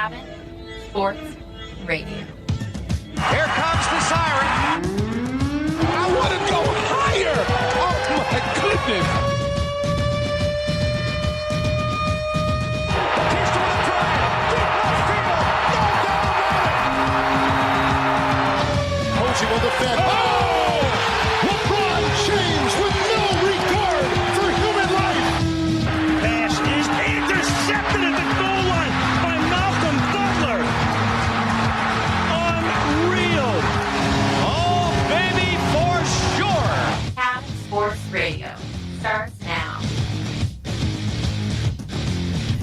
Cabin Sports Radio. Here comes the siren. I want to go higher. Oh, my goodness. Batista with a drive. Deep left field. No doubt about it. Posey will defend. Oh! LeBron James with no regard for human life. Pass is intercepted at the goal line by Malcolm Butler. Unreal. Oh, baby, for sure. Cabin Sports Radio starts now.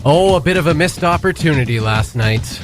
Oh, a bit of a missed opportunity last night.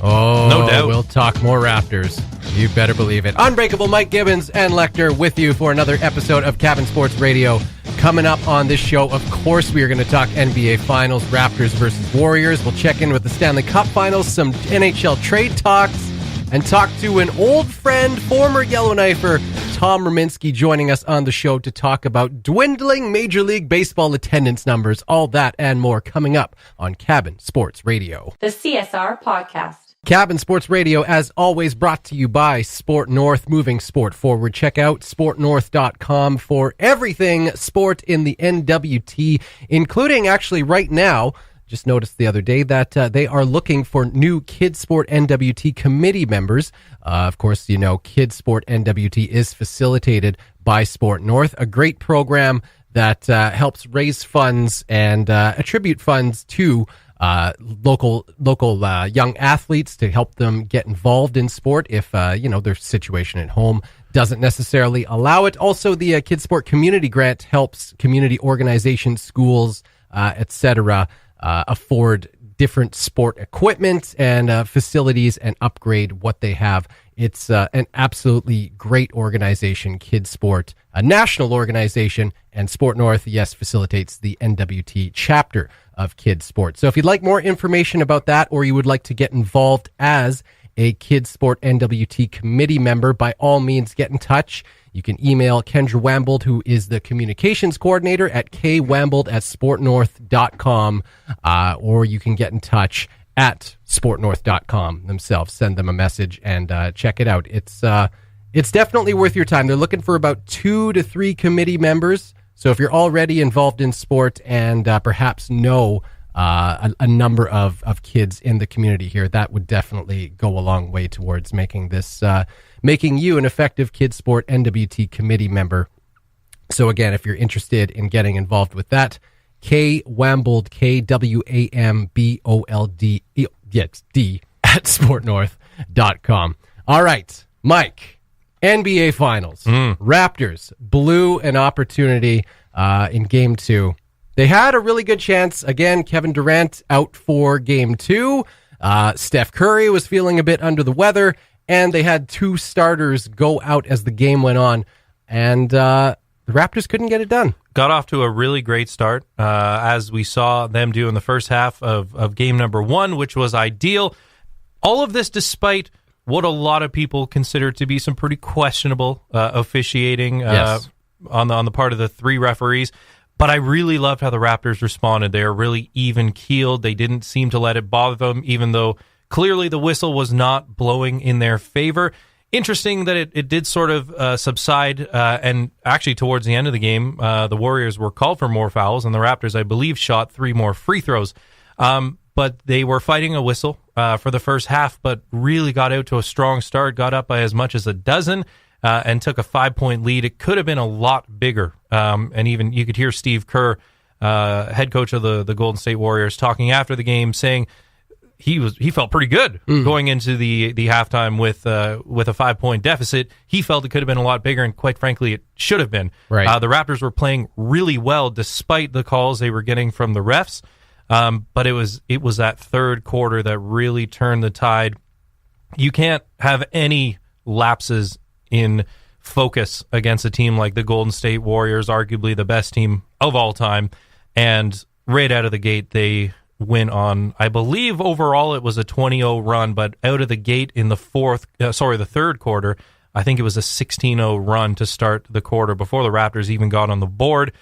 Oh, No doubt. We'll talk more Raptors. You better believe it. Unbreakable Mike Gibbons and Lecter with you for another episode of Cabin Sports Radio. Coming up on this show, of course, we are going to talk NBA Finals, Raptors versus Warriors. We'll check in with the Stanley Cup Finals, some NHL trade talks, and talk to an old friend, former Yellowknifer, Tom Ruminski, joining us on the show to talk about dwindling Major League Baseball attendance numbers. All that and more coming up on Cabin Sports Radio. The CSR Podcast. Cabin Sports Radio, as always, brought to you by Sport North, moving sport forward. Check out sportnorth.com for everything sport in the NWT, including actually right now. Just noticed the other day that they are looking for new Kids Sport NWT committee members. Of course, you know, Kids Sport NWT is facilitated by Sport North, a great program that helps raise funds and attribute funds to local young athletes to help them get involved in sport if their situation at home doesn't necessarily allow it. Also, the Kids Sport Community Grant helps community organizations, schools, etc. Afford different sport equipment and facilities and upgrade what they have. It's an absolutely great organization, Kids Sport, a national organization, and Sport North, yes, facilitates the NWT chapter of Kids Sport. So if you'd like more information about that, or you would like to get involved as a Kids Sport NWT committee member, by all means, get in touch. You can email Kendra Wambold, who is the communications coordinator, at kwambold@sportnorth.com, or you can get in touch at sportnorth.com themselves. Send them a message and check it out. It's definitely worth your time. They're looking for about 2 to 3 committee members. So if you're already involved in sport and perhaps know a number of kids in the community here, that would definitely go a long way towards making this making you an effective Kids Sport NWT committee member. So again, if you're interested in getting involved with that, K Wambold, KWAMBOLD, yes, D, at sportnorth.com. All right, Mike, NBA Finals. Raptors blew an opportunity in Game 2. They had a really good chance. Again, Kevin Durant out for Game 2. Steph Curry was feeling a bit under the weather, and they had 2 starters go out as the game went on, and the Raptors couldn't get it done. Got off to a really great start, as we saw them do in the first half of game number 1, which was ideal. All of this despite what a lot of people consider to be some pretty questionable officiating on the part of the 3 referees. But I really loved how the Raptors responded. They were really even-keeled. They didn't seem to let it bother them, even though clearly the whistle was not blowing in their favor. Interesting that it did sort of subside, and actually towards the end of the game, the Warriors were called for more fouls, and the Raptors, I believe, shot 3 more free throws. But they were fighting a whistle for the first half, but really got out to a strong start, got up by as much as a dozen, and took a 5-point lead. It could have been a lot bigger. And even you could hear Steve Kerr, head coach of the Golden State Warriors, talking after the game, saying he felt pretty good going into the halftime with a 5-point deficit. He felt it could have been a lot bigger, and quite frankly, it should have been. Right. The Raptors were playing really well despite the calls they were getting from the refs. But it was that third quarter that really turned the tide. You can't have any lapses in focus against a team like the Golden State Warriors, arguably the best team of all time. And right out of the gate, they win on, I believe overall it was a 20-0 run, but out of the gate in the third quarter, I think it was a 16-0 run to start the quarter before the Raptors even got on the board.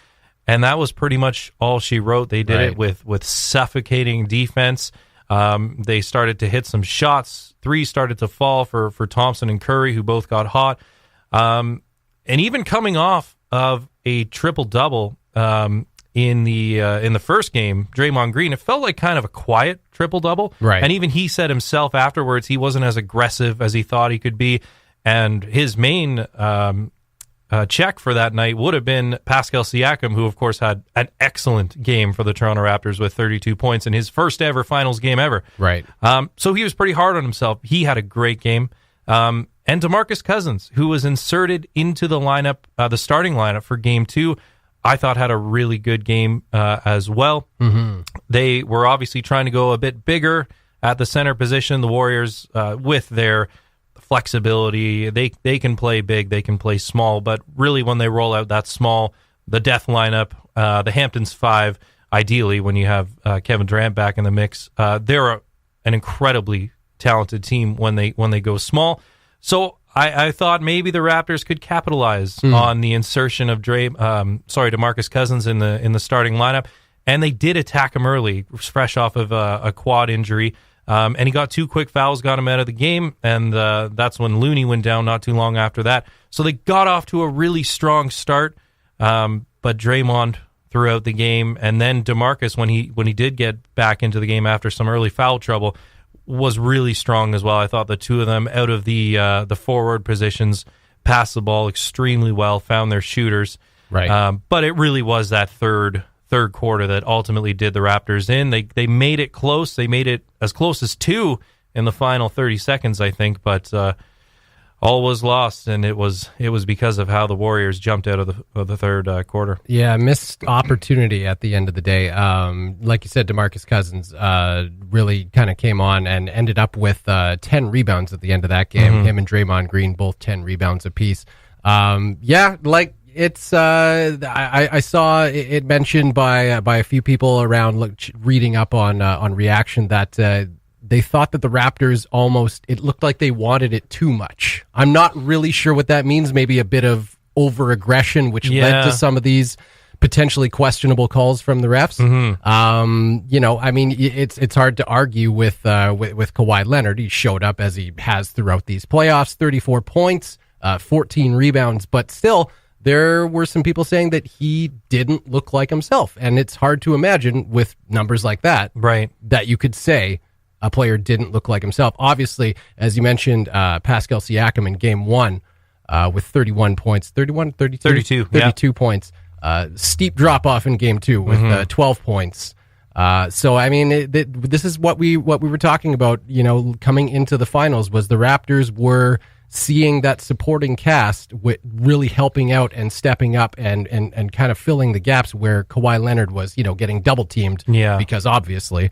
And that was pretty much all she wrote. They did it with suffocating defense. They started to hit some shots. 3 started to fall for Thompson and Curry, who both got hot. And even coming off of a triple-double in the first game, Draymond Green, it felt like kind of a quiet triple-double. Right. And even he said himself afterwards he wasn't as aggressive as he thought he could be. And his main check for that night would have been Pascal Siakam, who, of course, had an excellent game for the Toronto Raptors with 32 points in his first ever finals game ever. Right. So he was pretty hard on himself. He had a great game. And DeMarcus Cousins, who was inserted into the lineup, the starting lineup for Game 2, I thought had a really good game as well. Mm-hmm. They were obviously trying to go a bit bigger at the center position. The Warriors, with their flexibility, they can play big, they can play small, but really when they roll out that small, the death lineup, the Hamptons 5, ideally when you have Kevin Durant back in the mix, they're an incredibly talented team when they go small. So I thought maybe the Raptors could capitalize on the insertion of DeMarcus Cousins in the starting lineup, and they did attack him early, fresh off of a quad injury. And he got 2 quick fouls, got him out of the game, and that's when Looney went down not too long after that. So they got off to a really strong start, but Draymond throughout the game, and then DeMarcus, when he did get back into the game after some early foul trouble, was really strong as well. I thought the two of them out of the forward positions passed the ball extremely well, found their shooters. Right. But it really was that third quarter that ultimately did the Raptors in. They made it close. They made it as close as 2 in the final 30 seconds, I think, but all was lost, and it was because of how the Warriors jumped out of the third quarter. Yeah, missed opportunity at the end of the day. Like you said, DeMarcus Cousins really kind of came on and ended up with 10 rebounds at the end of that game. Mm-hmm. Him and Draymond Green, both 10 rebounds apiece. It's I saw it mentioned by a few people around reading up on reaction that they thought that the Raptors it looked like they wanted it too much. I'm not really sure what that means. Maybe a bit of over-aggression, which led to some of these potentially questionable calls from the refs. Mm-hmm. It's hard to argue with Kawhi Leonard. He showed up as he has throughout these playoffs, 34 points, 14 rebounds, but still, there were some people saying that he didn't look like himself. And it's hard to imagine with numbers like that, right, that you could say a player didn't look like himself. Obviously, as you mentioned, Pascal Siakam in game 1 with 31 points, 32 points. Steep drop-off in game 2 with 12 points. So, I mean, this is what we were talking about, coming into the finals, was the Raptors were seeing that supporting cast really helping out and stepping up and kind of filling the gaps where Kawhi Leonard was, getting double teamed because obviously,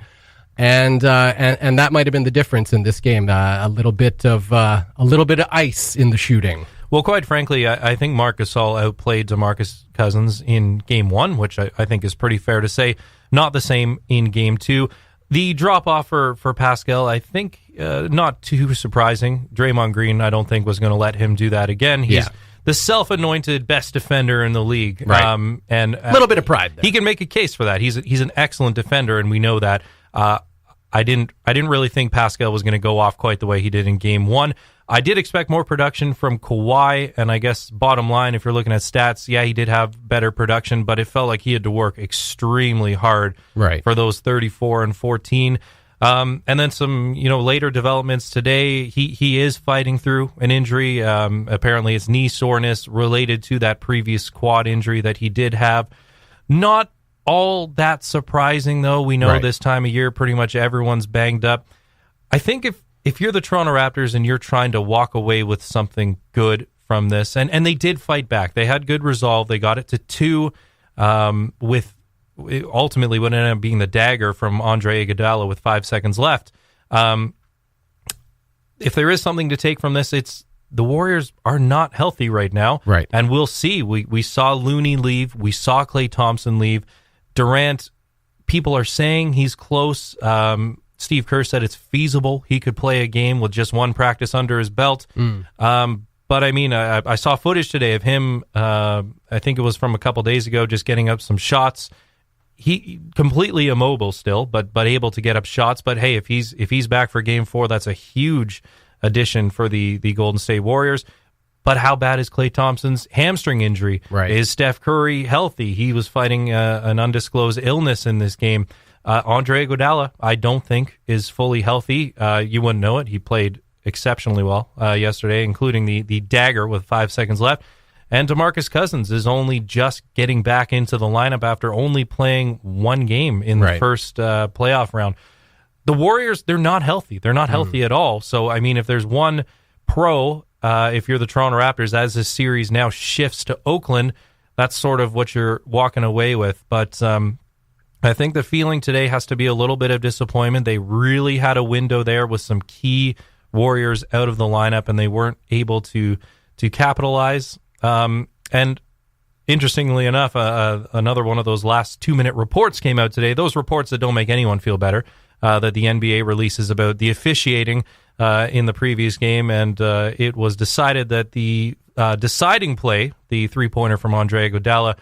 and that might have been the difference in this game. A little bit of ice in the shooting. Well, quite frankly, I think Marc Gasol outplayed DeMarcus Cousins in game 1, which I think is pretty fair to say. Not the same in game 2. The drop-off for Pascal, I think, not too surprising. Draymond Green, I don't think, was going to let him do that again. He's the self-anointed best defender in the league. Right. And a little bit of pride there. He can make a case for that. He's an excellent defender, and we know that. I didn't really think Pascal was going to go off quite the way he did in game 1. I did expect more production from Kawhi, and I guess bottom line, if you're looking at stats, he did have better production, but it felt like he had to work extremely hard for those 34 and 14. And then some, later developments today. He is fighting through an injury. Apparently, it's knee soreness related to that previous quad injury that he did have. Not all that surprising, though. We know this time of year, pretty much everyone's banged up. I think if you're the Toronto Raptors and you're trying to walk away with something good from this, and they did fight back. They had good resolve. They got it to 2 with ultimately what ended up being the dagger from Andre Iguodala with 5 seconds left. If there is something to take from this, it's the Warriors are not healthy right now. Right. And we'll see. We saw Looney leave. We saw Klay Thompson leave. Durant, people are saying he's close. Steve Kerr said it's feasible he could play a game with just one practice under his belt. But I mean, I saw footage today of him, I think it was from a couple days ago, just getting up some shots. he completely immobile still, but able to get up shots. But hey, if he's back for Game 4, that's a huge addition for the Golden State Warriors. But how bad is Klay Thompson's hamstring injury? Right. Is Steph Curry healthy? He was fighting an undisclosed illness in this game. Andre Iguodala, I don't think, is fully healthy. You wouldn't know it. He played exceptionally well yesterday, including the dagger with 5 seconds left. And DeMarcus Cousins is only just getting back into the lineup after only playing one game in the first playoff round. The Warriors, they're not healthy. They're not healthy at all. So, I mean, if there's one pro, if you're the Toronto Raptors, as this series now shifts to Oakland, that's sort of what you're walking away with. But I think the feeling today has to be a little bit of disappointment. They really had a window there with some key Warriors out of the lineup, and they weren't able to capitalize. And interestingly enough, another one of those last 2-minute reports came out today. Those reports that don't make anyone feel better, that the NBA releases about the officiating in the previous game, and it was decided that the deciding play, the three-pointer from Andre Iguodala,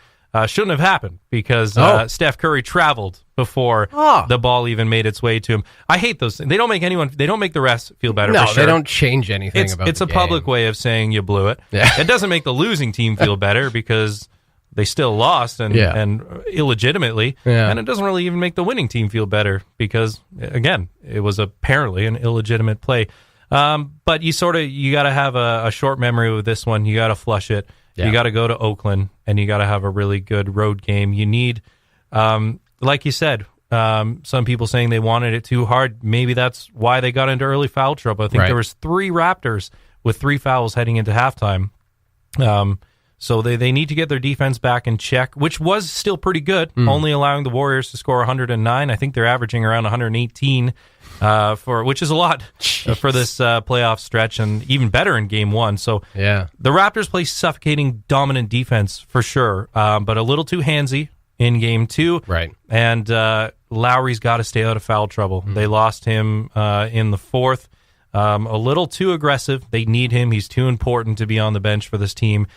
shouldn't have happened because Steph Curry traveled before the ball even made its way to him. I hate those things. They don't make the refs feel better. No, for sure. they don't change anything about It's the a game. public way of saying you blew it. Yeah. It doesn't make the losing team feel better because they still lost and illegitimately. Yeah. And it doesn't really even make the winning team feel better because, again, it was apparently an illegitimate play. But you got to have a short memory with this one. You got to flush it. Yeah. You got to go to Oakland, and you got to have a really good road game. You need, like you said, some people saying they wanted it too hard. Maybe that's why they got into early foul trouble. I think there was 3 Raptors with 3 fouls heading into halftime. So they need to get their defense back in check, which was still pretty good, only allowing the Warriors to score 109. I think they're averaging around 118, which is a lot for this playoff stretch, and even better in Game 1. So the Raptors play suffocating, dominant defense for sure, but a little too handsy in Game 2. Right. And Lowry's got to stay out of foul trouble. They lost him in the fourth. A little too aggressive. They need him. He's too important to be on the bench for this team.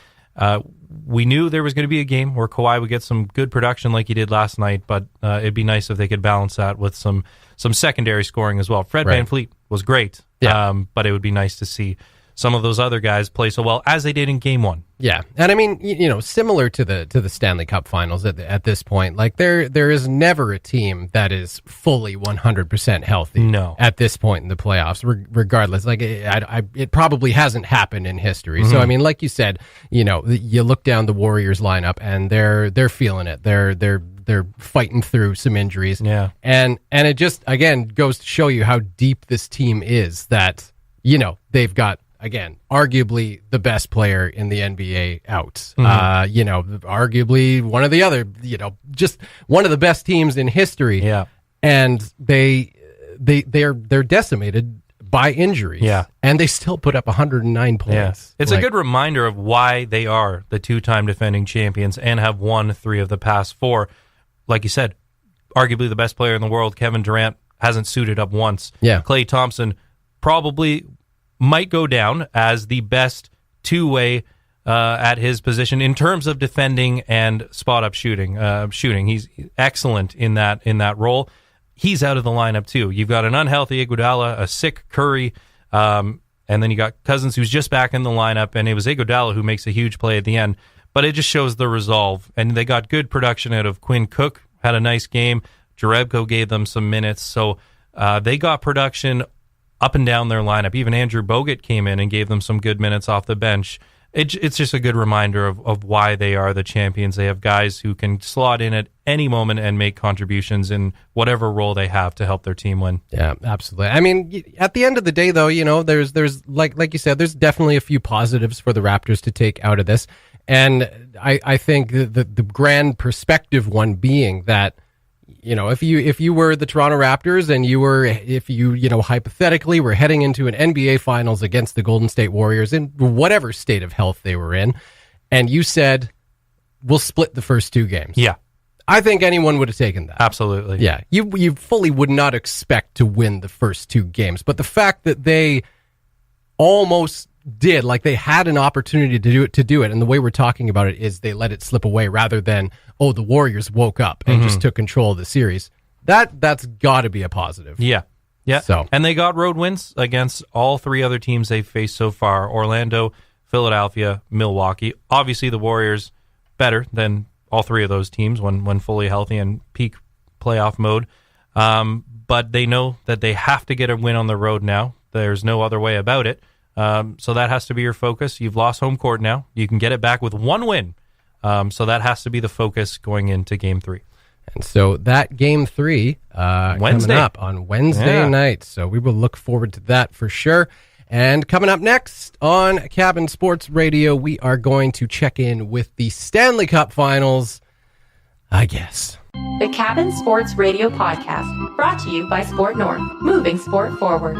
We knew there was going to be a game where Kawhi would get some good production like he did last night, but it'd be nice if they could balance that with some secondary scoring as well. Fred VanVleet was great, but it would be nice to see some of those other guys play so well as they did in Game 1. Yeah, and I mean, similar to the Stanley Cup Finals at this point, like there is never a team that is fully 100% healthy. No. At this point in the playoffs, regardless, like it probably hasn't happened in history. So I mean, like you said, you look down the Warriors lineup and they're feeling it. They're fighting through some injuries. Yeah, and it just again goes to show you how deep this team is. That they've got. Again, arguably the best player in the NBA out. Arguably one of the other, just one of the best teams in history. Yeah. And they're decimated by injuries. Yeah. And they still put up 109 points. Yeah. It's a good reminder of why they are the 2-time defending champions and have won 3 of the past 4. Like you said, arguably the best player in the world, Kevin Durant, hasn't suited up once. Yeah. Klay Thompson probably might go down as the best two-way at his position in terms of defending and spot-up shooting. He's excellent in that role. He's out of the lineup too. You've got an unhealthy Iguodala, a sick Curry, and then you got Cousins, who's just back in the lineup, and it was Iguodala who makes a huge play at the end. But it just shows the resolve, and they got good production out of Quinn Cook. Had a nice game. Jerebko gave them some minutes, so they got production up and down their lineup. Even Andrew Bogut came in and gave them some good minutes off the bench. It's just a good reminder of why they are the champions. They have guys who can slot in at any moment and make contributions in whatever role they have to help their team win. Yeah, absolutely. I mean, at the end of the day, though, there's like you said, there's definitely a few positives for the Raptors to take out of this. And I think the grand perspective one being that, if you were the Toronto Raptors and if you hypothetically were heading into an NBA Finals against the Golden State Warriors in whatever state of health they were in, and you said, we'll split the first 2 games. Yeah. I think anyone would have taken that. Absolutely. Yeah. You fully would not expect to win the first 2 games, but the fact that they almost did. Like, they had an opportunity to do it. And the way we're talking about it is they let it slip away rather than, the Warriors woke up and just took control of the series. That's got to be a positive. Yeah. So, And they got road wins against all three other teams they've faced so far: Orlando, Philadelphia, Milwaukee. Obviously, the Warriors better than all three of those teams when fully healthy and peak playoff mode. But they know that they have to get a win on the road now. There's no other way about it. So that has to be your focus. You've lost home court now. You can get it back with one win. So that has to be the focus going into Game 3. And so that Game 3 Wednesday. coming up on Wednesday night. So we will look forward to that for sure. And coming up next on Cabin Sports Radio, we are going to check in with the Stanley Cup Finals, I guess. The Cabin Sports Radio Podcast, brought to you by Sport North, moving sport forward.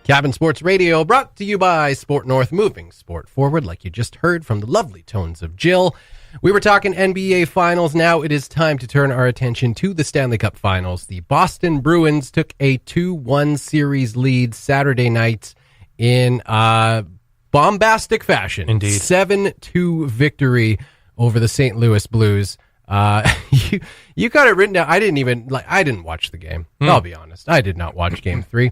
Cabin Sports Radio, brought to you by Sport North, moving sport forward, like you just heard from the lovely tones of Jill. We were talking NBA Finals. Now it is time to turn our attention to the Stanley Cup Finals. The Boston Bruins took a 2-1 series lead Saturday night in bombastic fashion. Indeed. 7-2 victory over the St. Louis Blues. You got it written down. I didn't watch the game. I'll be honest. I did not watch Game 3.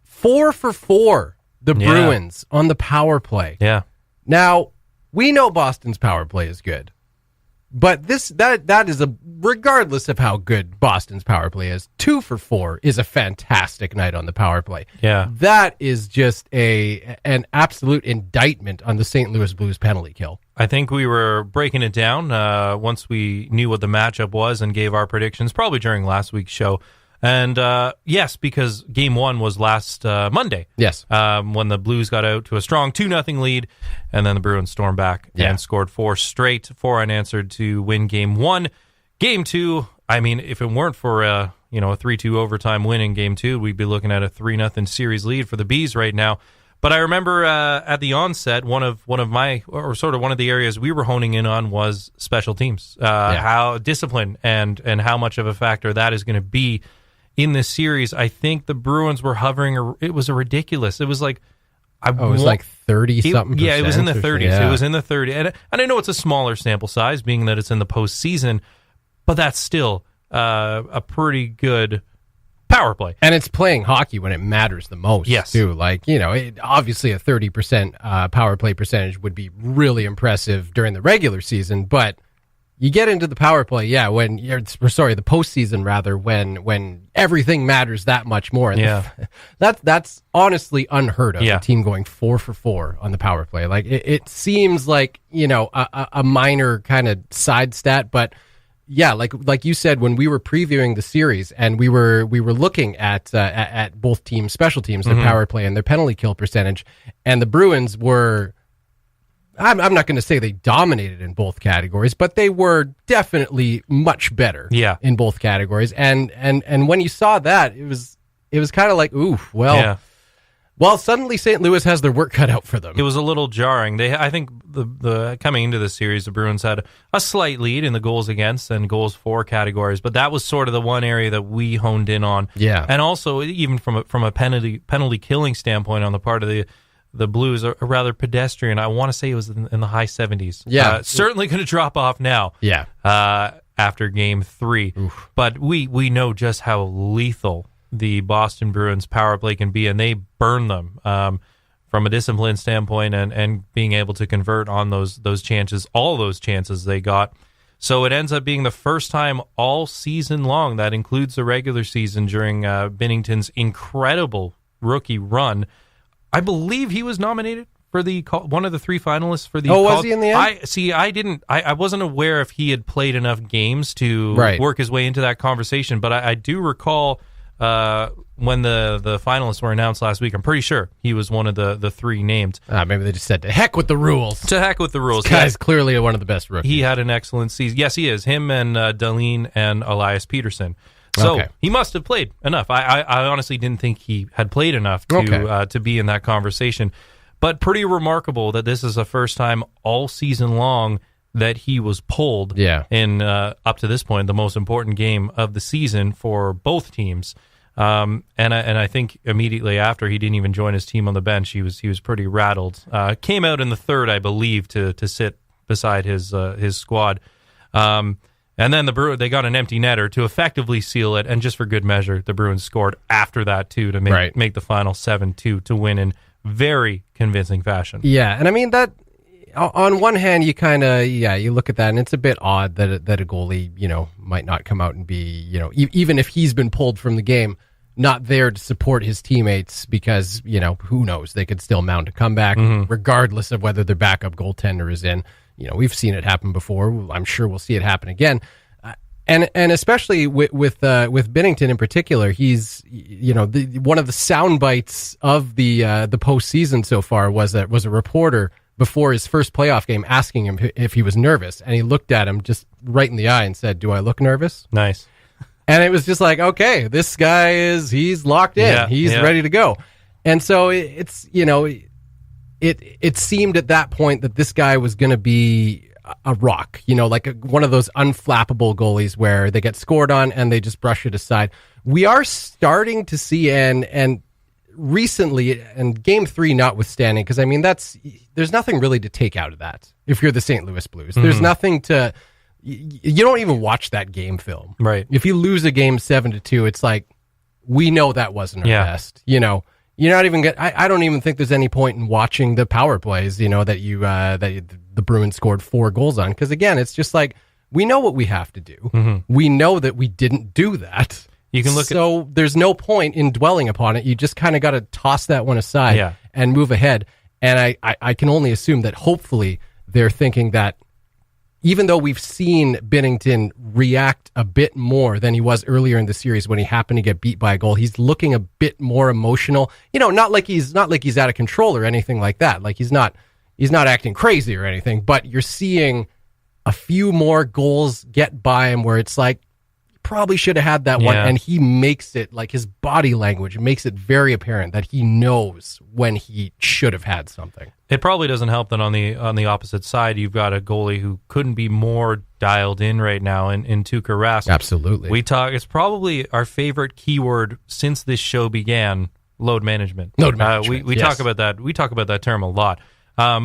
4 for 4, the Bruins on the power play. Yeah. Now, we know Boston's power play is good, but that is regardless of how good Boston's power play is, 2 for 4 is a fantastic night on the power play. Yeah. That is just an absolute indictment on the St. Louis Blues penalty kill. I think we were breaking it down once we knew what the matchup was and gave our predictions, probably during last week's show. And yes, because Game 1 was last Monday. Yes. When the Blues got out to a strong 2-0 lead, and then the Bruins stormed back and scored 4 unanswered to win Game 1. Game 2, I mean, if it weren't for a 3-2 overtime win in Game 2, we'd be looking at a 3-0 series lead for the Bees right now. But I remember at the onset, one of the areas we were honing in on was special teams, how discipline and how much of a factor that is going to be in this series. I think the Bruins were hovering. It was ridiculous. It was like, it was like 30-something%. Yeah, it was in the 30s. Yeah. It was in the 30s. And I know it's a smaller sample size, being that it's in the postseason, but that's still a pretty good power play. And it's playing hockey when it matters the most, too. Like, obviously a 30% power play percentage would be really impressive during the regular season, but you get into the power play, the postseason rather, when everything matters that much more. And that's honestly unheard of. A team going 4 for 4 on the power play. Like it seems like a minor kind of side stat, but like you said, when we were previewing the series and we were looking at both teams' special teams, their power play and their penalty kill percentage, and the Bruins were. I'm not going to say they dominated in both categories, but they were definitely much better in both categories. And when you saw that, it was kind of like, well, suddenly St. Louis has their work cut out for them. It was a little jarring. I think the coming into the series, the Bruins had a slight lead in the goals against and goals for categories, but that was sort of the one area that we honed in on. Yeah, and also even from a penalty killing standpoint on the part of the Blues, are rather pedestrian. I want to say it was in the high 70s. Yeah. Certainly going to drop off now. Yeah. After Game 3. Oof. But we know just how lethal the Boston Bruins power play can be, and they burn them from a discipline standpoint and being able to convert on those chances, all those chances they got. So it ends up being the first time all season long, that includes the regular season, during Binnington's incredible rookie run. I believe he was nominated for one of the 3 finalists for the. Oh, was he in the end? I wasn't aware if he had played enough games to work his way into that conversation, but I do recall when the finalists were announced last week. I'm pretty sure he was one of the 3 named. Maybe they just said to heck with the rules. To heck with the rules. This guy's clearly one of the best rookies. He had an excellent season. Yes, he is. Him and Dahlin and Elias Peterson. So he must have played enough. I honestly didn't think he had played enough to be in that conversation. But pretty remarkable that this is the first time all season long that he was pulled in, up to this point, the most important game of the season for both teams. And I think immediately after, he didn't even join his team on the bench. He was pretty rattled. Came out in the third, I believe, to sit beside his squad. And then they got an empty netter to effectively seal it. And just for good measure, the Bruins scored after that too to make the final 7-2 to win in very convincing fashion. Yeah, and I mean that. On one hand, you kind of you look at that, and it's a bit odd that a goalie might not come out and be even if he's been pulled from the game, not there to support his teammates because who knows, they could still mount a comeback regardless of whether their backup goaltender is in. We've seen it happen before. I'm sure we'll see it happen again. And especially with Binnington in particular, he's one of the sound bites of the postseason so far was a reporter before his first playoff game asking him if he was nervous, and he looked at him just right in the eye and said, "Do I look nervous?" Nice. And it was just like, okay, this guy he's locked in, he's ready to go, and so it seemed at that point that this guy was going to be a rock, like one of those unflappable goalies where they get scored on and they just brush it aside. We are starting to see, and recently, and Game 3 notwithstanding, because I mean there's nothing really to take out of that. If you're the St. Louis Blues, there's nothing to. You don't even watch that game film, right? If you lose a game 7-2, it's like we know that wasn't our best. You're not even. I don't even think there's any point in watching the power plays. That the Bruins scored 4 goals on, because again, it's just like we know what we have to do. We know that we didn't do that. You can look so there's no point in dwelling upon it. You just kind of got to toss that one aside and move ahead. And I can only assume that hopefully they're thinking that even though we've seen Binnington react a bit more than he was earlier in the series when he happened to get beat by a goal, he's looking a bit more emotional. Not like he's out of control or anything like that. Like he's not acting crazy or anything, but you're seeing a few more goals get by him where it's like, probably should have had that one, and he makes it, like his body language makes it very apparent that he knows when he should have had something. It probably doesn't help that on the opposite side, you've got a goalie who couldn't be more dialed in right now in Tuukka Rask. Absolutely. It's probably our favorite keyword since this show began, load management. We talk about that. We talk about that term a lot.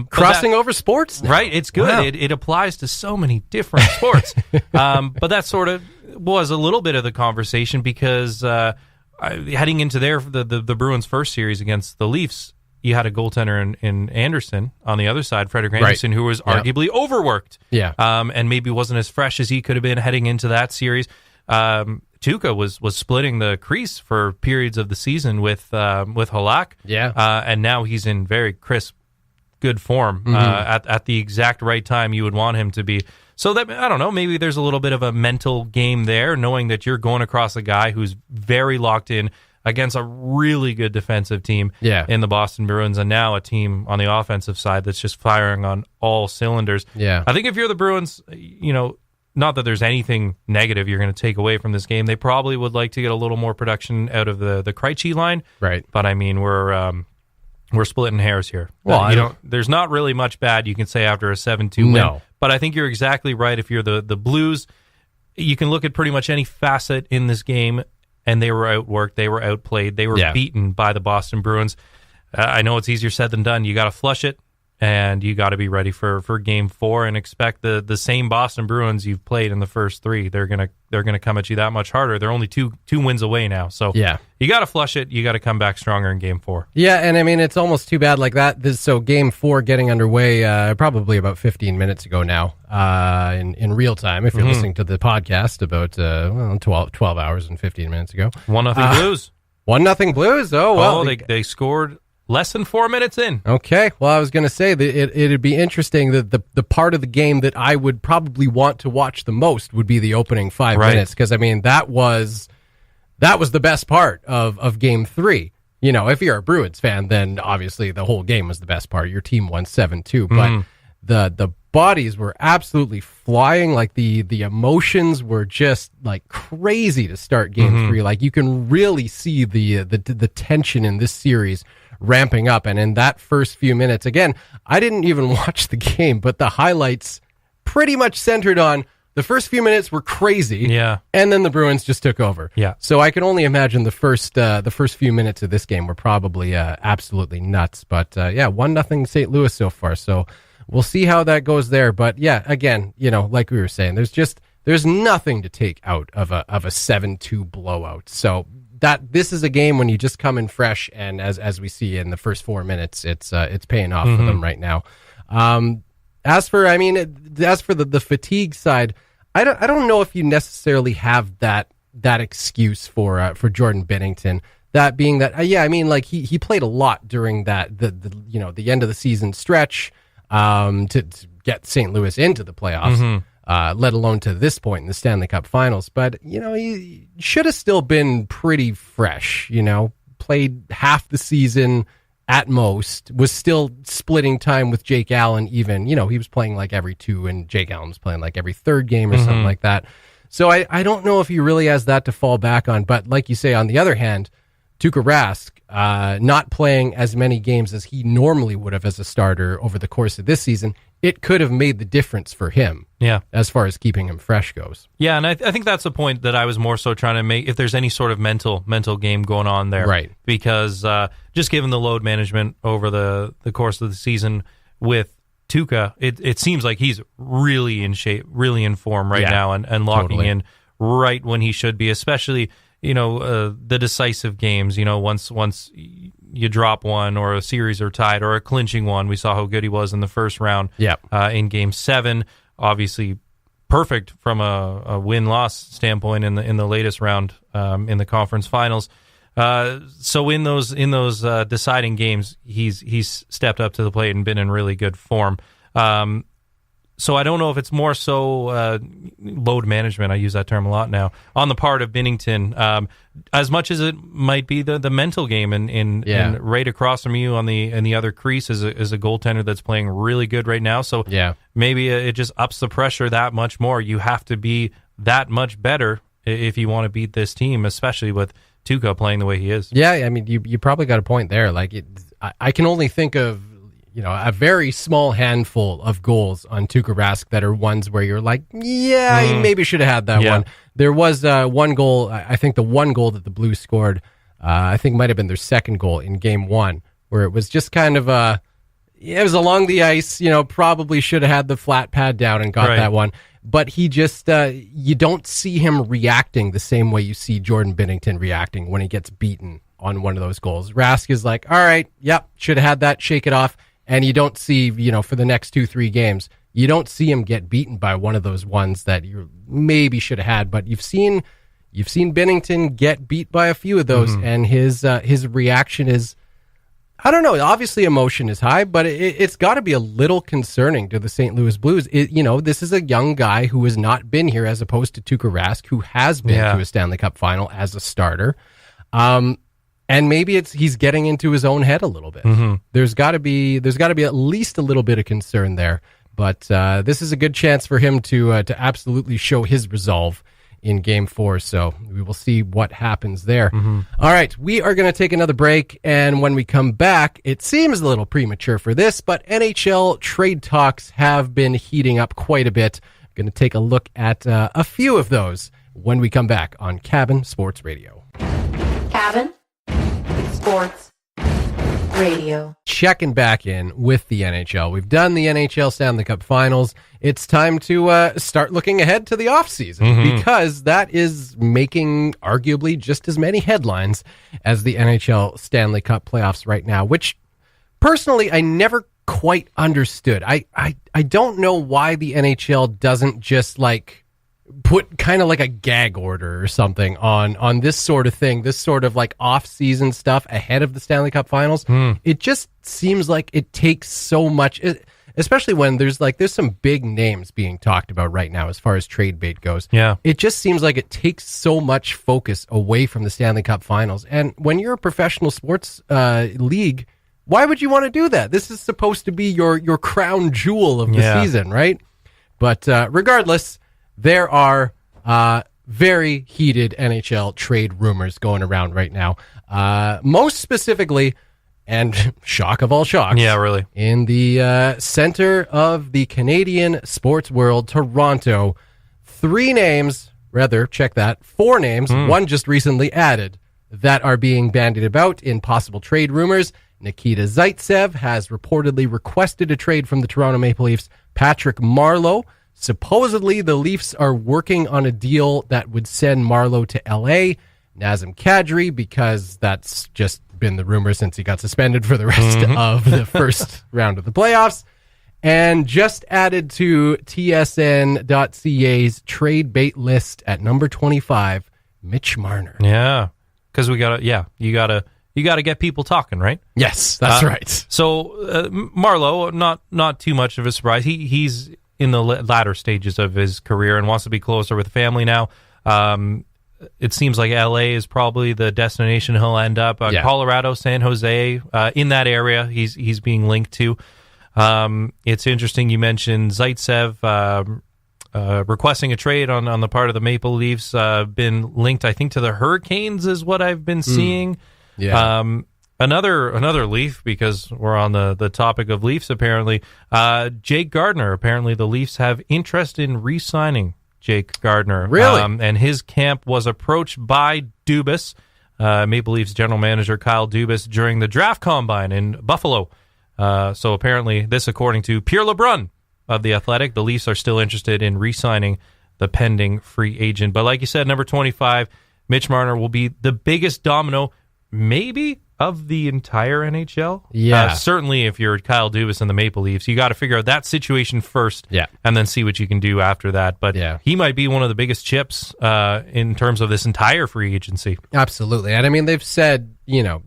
Crossing over sports now. Right, it's good. Wow. It applies to so many different sports. But that sort of was a little bit of the conversation because heading into the Bruins' first series against the Leafs, you had a goaltender in Anderson on the other side, Frederik Anderson, who was arguably overworked. Yeah. And maybe wasn't as fresh as he could have been heading into that series. Tuukka was splitting the crease for periods of the season with Halak. Yeah. And now he's in very crisp, good form at the exact right time you would want him to be. So that, I don't know, maybe there's a little bit of a mental game there, knowing that you're going across a guy who's very locked in against a really good defensive team in the Boston Bruins, and now a team on the offensive side that's just firing on all cylinders. Yeah. I think if you're the Bruins, not that there's anything negative you're going to take away from this game. They probably would like to get a little more production out of the Krejci line. Right. But I mean, we're splitting hairs here. Well, there's not really much bad you can say after a 7-2 win. But I think you're exactly right. If you're the Blues, you can look at pretty much any facet in this game, and they were outworked, they were outplayed, they were beaten by the Boston Bruins. I know it's easier said than done. You got to flush it, and you got to be ready for Game 4 and expect the same Boston Bruins you've played in the first 3. They're gonna come at you that much harder. They're only two wins away now, so you got to flush it. You got to come back stronger in Game 4. Yeah, and I mean it's almost too bad like that. So Game 4 getting underway probably about 15 minutes ago now in real time. If you're listening to the podcast, about 12 hours and 15 minutes ago. 1-0 Blues. 1-0 Blues. Oh well, they scored less than 4 minutes in. Okay. Well, I was going to say that it'd be interesting that the part of the game that I would probably want to watch the most would be the opening 5 minutes. Because, I mean, that was the best part of Game 3. If you're a Bruins fan, then obviously the whole game was the best part. Your team won 7-2. But the bodies were absolutely flying. Like the emotions were just like crazy to start Game 3. Like you can really see the tension in this series ramping up. And in that first few minutes, again, I didn't even watch the game, but the highlights pretty much centered on The first few minutes were crazy. Yeah. And then the Bruins just took over. Yeah. So I can only imagine the first few minutes of this game were probably absolutely nuts. But 1-0 St. Louis so far. So we'll see how that goes there. But yeah, again, like we were saying, there's nothing to take out of a 7-2 blowout. So this is a game when you just come in fresh, and as we see in the first 4 minutes, it's paying off for them right now. As for the fatigue side, I don't know if you necessarily have that excuse for Jordan Binnington. That being that, he played a lot during that the end of the season stretch to get St. Louis into the playoffs, let alone to this point in the Stanley Cup Finals. But he should have still been pretty fresh. Played half the season at most, was still splitting time with Jake Allen even. He was playing like every 2 and Jake Allen was playing like every 3rd game or something like that. So I don't know if he really has that to fall back on. But like you say, on the other hand, Tuukka Rask not playing as many games as he normally would have as a starter over the course of this season, it could have made the difference for him. Yeah. As far as keeping him fresh goes. Yeah, and I think that's the point that I was more so trying to make, if there's any sort of mental game going on there. Right. Because just given the load management over the course of the season with Tuukka, it seems like he's really in shape, really in form right now, and locking in right when he should be, especially the decisive games. Once you drop one, or a series are tied, or a clinching one. We saw how good he was in the first round. In Game 7, obviously perfect from a win-loss standpoint in the latest round in the conference finals. So in those deciding games, he's stepped up to the plate and been in really good form. So I don't know if it's more so load management. I use that term a lot now on the part of Binnington, as much as it might be the mental game. And right across from you on the other crease is a goaltender that's playing really good right now. So maybe it just ups the pressure that much more. You have to be that much better if you want to beat this team, especially with Tuukka playing the way he is. Yeah, I mean, you probably got a point there. Like, I can only think of a very small handful of goals on Tuukka Rask that are ones where you're like, he maybe should have had that one. There was one goal, I think the one goal that the Blues scored, I think might have been their second goal in Game 1, where it was just kind of it was along the ice, probably should have had the flat pad down and got that one. But he just, you don't see him reacting the same way you see Jordan Binnington reacting when he gets beaten on one of those goals. Rask is like, all right, should have had that, shake it off. And you don't see, for the next 2-3 games, you don't see him get beaten by one of those ones that you maybe should have had. But you've seen Binnington get beat by a few of those, and his reaction is, I don't know. Obviously, emotion is high, but it's got to be a little concerning to the St. Louis Blues. This is a young guy who has not been here, as opposed to Tuukka Rask, who has been to a Stanley Cup final as a starter. And maybe he's getting into his own head a little bit. There's got to be at least a little bit of concern there. But this is a good chance for him to absolutely show his resolve in Game 4. So we will see what happens there. All right, we are going to take another break, and when we come back, it seems a little premature for this, but NHL trade talks have been heating up quite a bit. I'm going to take a look at a few of those when we come back on Cabin Sports Radio. Cabin Sports Radio. Checking back in with the NHL. We've done the NHL Stanley Cup Finals. It's time to start looking ahead to the offseason, because that is making arguably just as many headlines as the NHL Stanley Cup playoffs right now, which personally I never quite understood. I don't know why the NHL doesn't just put kind of like a gag order or something on this sort of thing, this sort of off-season stuff ahead of the Stanley Cup Finals. It just seems like it takes so much, especially when there's some big names being talked about right now as far as trade bait goes. It just seems like it takes so much focus away from the Stanley Cup Finals. And when you're a professional sports league, why would you want to do that? This is supposed to be your crown jewel of the season, right? But regardless, there are very heated NHL trade rumors going around right now. Most specifically, and shock of all shocks, really, in the center of the Canadian sports world, Toronto, 4 names, one just recently added, that are being bandied about in possible trade rumors. Nikita Zaitsev has reportedly requested a trade from the Toronto Maple Leafs. Patrick Marleau. Supposedly, the Leafs are working on a deal that would send Marleau to L.A. Nazem Kadri, because that's just been the rumor since he got suspended for the rest of the first round of the playoffs. And just added to TSN.ca's trade bait list at number 25, Mitch Marner. Yeah, because you gotta get people talking, right? Yes, that's right. So Marleau, not too much of a surprise. He's in the latter stages of his career and wants to be closer with the family now. It seems like LA is probably the destination he'll end up. Colorado, San Jose, in that area, he's being linked to. It's interesting you mentioned Zaitsev requesting a trade on the part of the Maple Leafs. Been linked, I think, to the Hurricanes is what I've been seeing. Yeah. Another Leaf, because we're on the topic of Leafs, apparently. Jake Gardiner, apparently the Leafs have interest in re-signing Jake Gardiner. Really? And his camp was approached by Dubas, Maple Leafs general manager Kyle Dubas, during the draft combine in Buffalo. So apparently, this according to Pierre LeBrun of The Athletic, the Leafs are still interested in re-signing the pending free agent. But like you said, number 25, Mitch Marner will be the biggest domino, maybe, of the entire NHL. Yeah. Certainly if you're Kyle Dubas and the Maple Leafs, you got to figure out that situation first, and then see what you can do after that. But he might be one of the biggest chips in terms of this entire free agency. Absolutely. And I mean, they've said,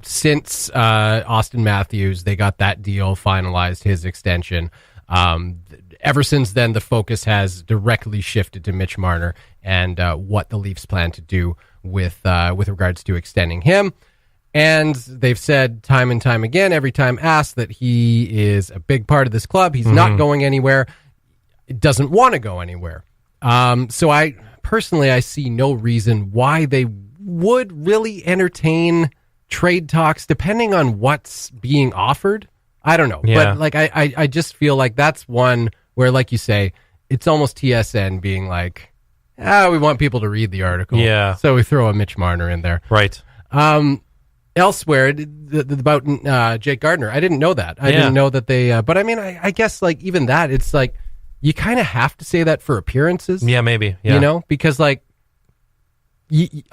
since Austin Matthews, they got that deal finalized, his extension. Ever since then, the focus has directly shifted to Mitch Marner and what the Leafs plan to do with regards to extending him. And they've said time and time again, every time asked, that he is a big part of this club. He's not going anywhere. Doesn't want to go anywhere. So I see no reason why they would really entertain trade talks, depending on what's being offered. I don't know. Yeah. But I just feel like that's one where, like you say, it's almost TSN being like, we want people to read the article. Yeah. So we throw a Mitch Marner in there. Right. Elsewhere, about Jake Gardiner, I didn't know that. I didn't know that they... but I mean, I guess like even that, it's like you kind of have to say that for appearances. Yeah, maybe. Yeah. Because like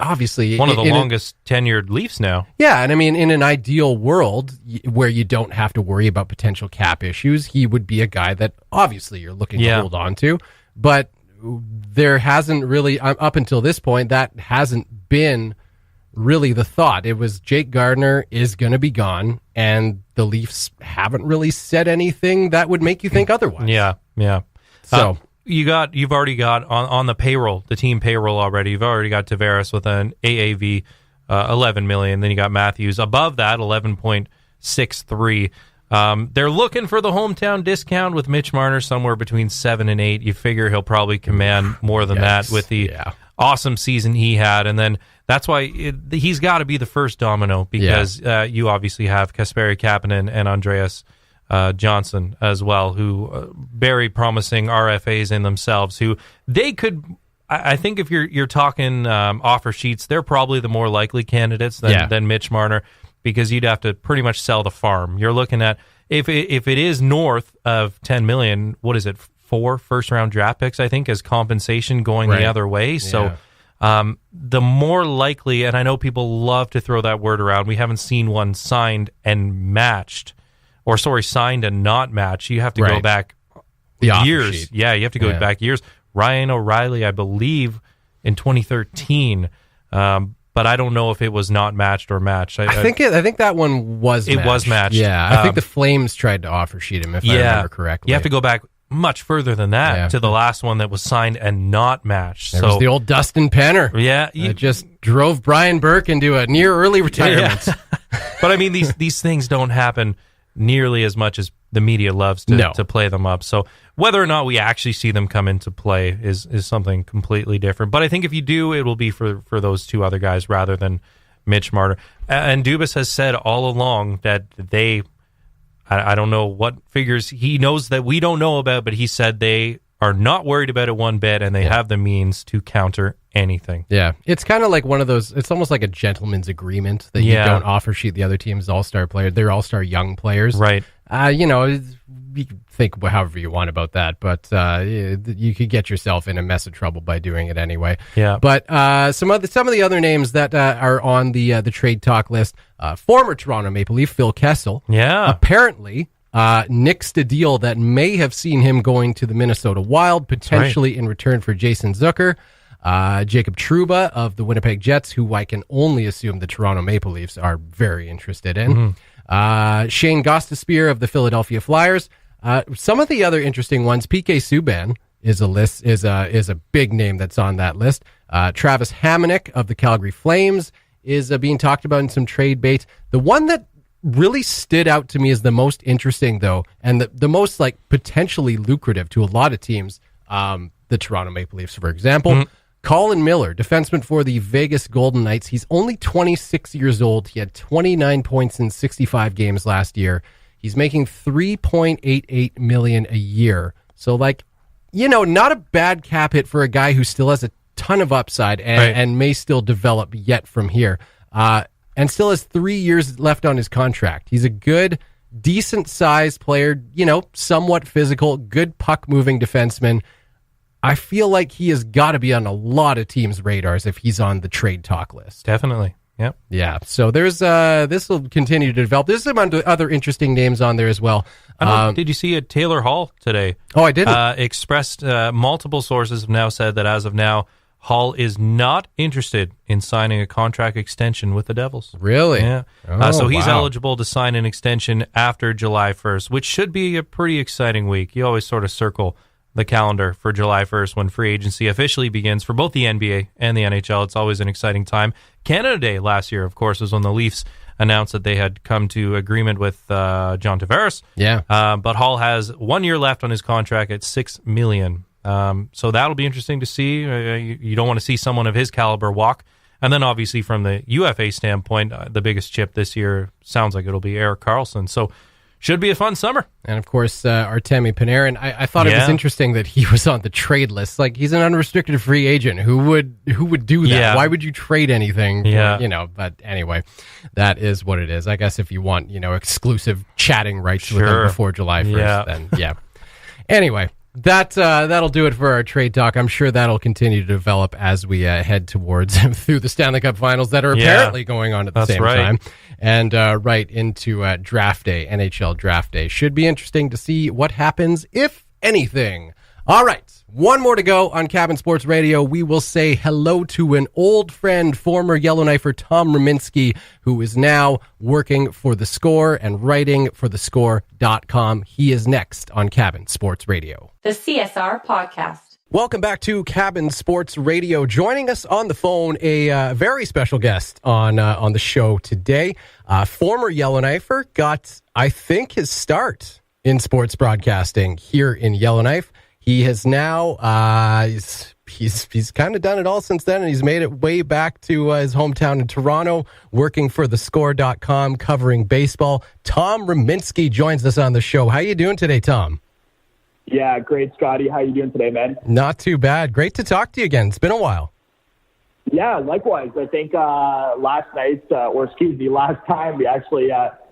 obviously... One of the longest tenured Leafs now. Yeah, and I mean, in an ideal world where you don't have to worry about potential cap issues, he would be a guy that obviously you're looking to hold on to. But there hasn't really, up until this point, that hasn't been really the thought. It was Jake Gardiner is going to be gone, and the Leafs haven't really said anything that would make you think otherwise. Yeah. So you've already got on the payroll, the team payroll already. You've already got Tavares with an AAV 11 million. Then you got Matthews above that 11.63. They're looking for the hometown discount with Mitch Marner somewhere between 7 and 8. You figure he'll probably command more than that with the awesome season he had, and then that's why he's got to be the first domino, because you obviously have Kasperi Kapanen and Andreas Johnson as well, who very promising RFAs in themselves, who they could... I think if you're talking offer sheets, they're probably the more likely candidates than Mitch Marner, because you'd have to pretty much sell the farm. You're looking at, if it is north of 10 million, what is it, 4 first-round draft picks, I think, as compensation going the other way. So the more likely, and I know people love to throw that word around, we haven't seen one signed and matched, signed and not matched. You have to go back years. Yeah, you have to go back years. Ryan O'Reilly, I believe, in 2013, but I don't know if it was not matched or matched. I think that one was matched. It was matched. Yeah, I think the Flames tried to offer sheet him, if I remember correctly. You have to go back much further than that to the last one that was signed and not matched. There was the old Dustin Penner. Yeah. Just drove Brian Burke into a near early retirement. Yeah. But I mean, these things don't happen nearly as much as the media loves to play them up. So whether or not we actually see them come into play is something completely different. But I think if you do, it will be for those two other guys rather than Mitch Marner. And Dubas has said all along that I don't know what figures he knows that we don't know about, but he said they are not worried about it one bit, and they have the means to counter anything. Yeah, it's kind of like one of those, it's almost like a gentleman's agreement that you don't offer sheet the other team's all-star players. They're all-star young players. Right. You can think however you want about that, but you could get yourself in a mess of trouble by doing it anyway. Yeah. But some of the other names that are on the trade talk list, former Toronto Maple Leaf Phil Kessel. Yeah. Apparently nixed a deal that may have seen him going to the Minnesota Wild, potentially in return for Jason Zucker. Jacob Trouba of the Winnipeg Jets, who I can only assume the Toronto Maple Leafs are very interested in. Shane Gostisbehere of the Philadelphia Flyers. Some of the other interesting ones, PK Subban is a big name that's on that list. Travis Hamonic of the Calgary Flames is being talked about in some trade bait. The one that really stood out to me as the most interesting, though, and the most like potentially lucrative to a lot of teams, the Toronto Maple Leafs, for example. Colin Miller, defenseman for the Vegas Golden Knights. He's only 26 years old. He had 29 points in 65 games last year. He's making $3.88 million a year. So, not a bad cap hit for a guy who still has a ton of upside and may still develop yet from here. And still has 3 years left on his contract. He's a good, decent-sized player, somewhat physical, good puck-moving defenseman. I feel like he has got to be on a lot of teams' radars if he's on the trade talk list. Definitely. Yep. Yeah. So there's this will continue to develop. There's some other interesting names on there as well. Did you see it? Taylor Hall today? Oh, I didn't. Expressed multiple sources have now said that as of now, Hall is not interested in signing a contract extension with the Devils. Really? Yeah. Oh, so he's wow. eligible to sign an extension after July 1st, which should be a pretty exciting week. You always sort of circle the calendar for July 1st when free agency officially begins for both the NBA and the NHL. It's always an exciting time. Canada Day last year, of course, was when the Leafs announced that they had come to agreement with John Tavares. Yeah. But Hall has 1 year left on his contract at $6 million. So that'll be interesting to see. You don't want to see someone of his caliber walk. And then obviously from the UFA standpoint, the biggest chip this year sounds like it'll be Erik Karlsson. So should be a fun summer. And of course, Artemi Panarin. I thought it was interesting that he was on the trade list. Like, he's an unrestricted free agent. Who would do that? Yeah. Why would you trade anything? Yeah. But anyway, that is what it is. I guess if you want, exclusive chatting rights with them before July 1st, then yeah. Anyway, that'll do it for our trade talk. I'm sure that'll continue to develop as we head towards through the Stanley Cup Finals that are apparently going on at the same time, and right into draft day, NHL draft day. Should be interesting to see what happens, if anything. All right, one more to go on Cabin Sports Radio. We will say hello to an old friend, former Yellowknifer Tom Ruminski, who is now working for The Score and writing for thescore.com. He is next on Cabin Sports Radio. The CSR Podcast. Welcome back to Cabin Sports Radio. Joining us on the phone, a very special guest on the show today. Former Yellowknifer, got, I think, his start in sports broadcasting here in Yellowknife. He has now, he's kind of done it all since then, and he's made it way back to his hometown in Toronto, working for thescore.com, covering baseball. Tom Ruminski joins us on the show. How you doing today, Tom? Yeah, great, Scotty. How you doing today, man? Not too bad. Great to talk to you again. It's been a while. Yeah, likewise. I think last time we actually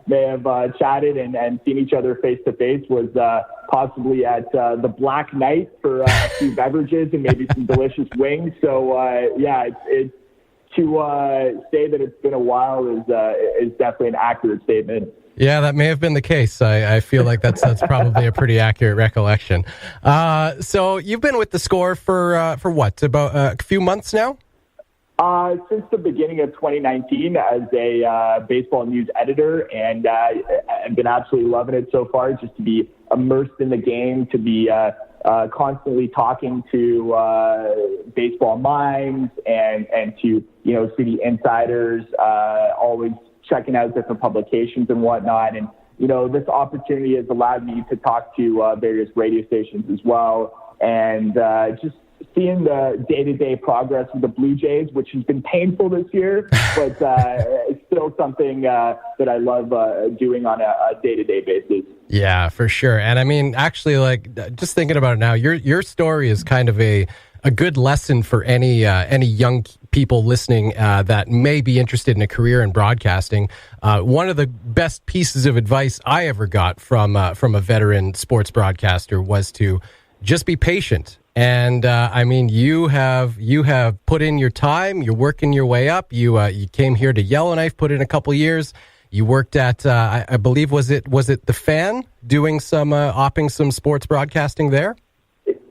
may have chatted and seen each other face-to-face was possibly at the Black Knight for a few beverages and maybe some delicious wings. So, it's to say that it's been a while is definitely an accurate statement. Yeah, that may have been the case. I feel like that's probably a pretty accurate recollection. So you've been with The Score for what, about a few months now? Since the beginning of 2019 as a baseball news editor, and I've been absolutely loving it so far, just to be immersed in the game, to be constantly talking to baseball minds and to, city insiders, always checking out different publications and whatnot. And, this opportunity has allowed me to talk to various radio stations as well. And just seeing the day-to-day progress of the Blue Jays, which has been painful this year, but still something that I love doing on a day-to-day basis. Yeah, for sure. And I mean, actually, like, just thinking about it now, your story is kind of a good lesson for any young people listening that may be interested in a career in broadcasting. One of the best pieces of advice I ever got from a veteran sports broadcaster was to just be patient. And I mean, you have put in your time. You're working your way up. You came here to Yellowknife, put in a couple years. You worked at I believe was it the Fan, doing some opping some sports broadcasting there.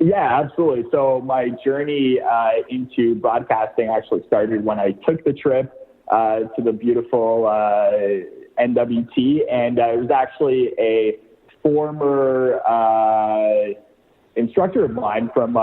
Yeah, absolutely. So my journey into broadcasting actually started when I took the trip to the beautiful NWT, and it was actually a former instructor of mine from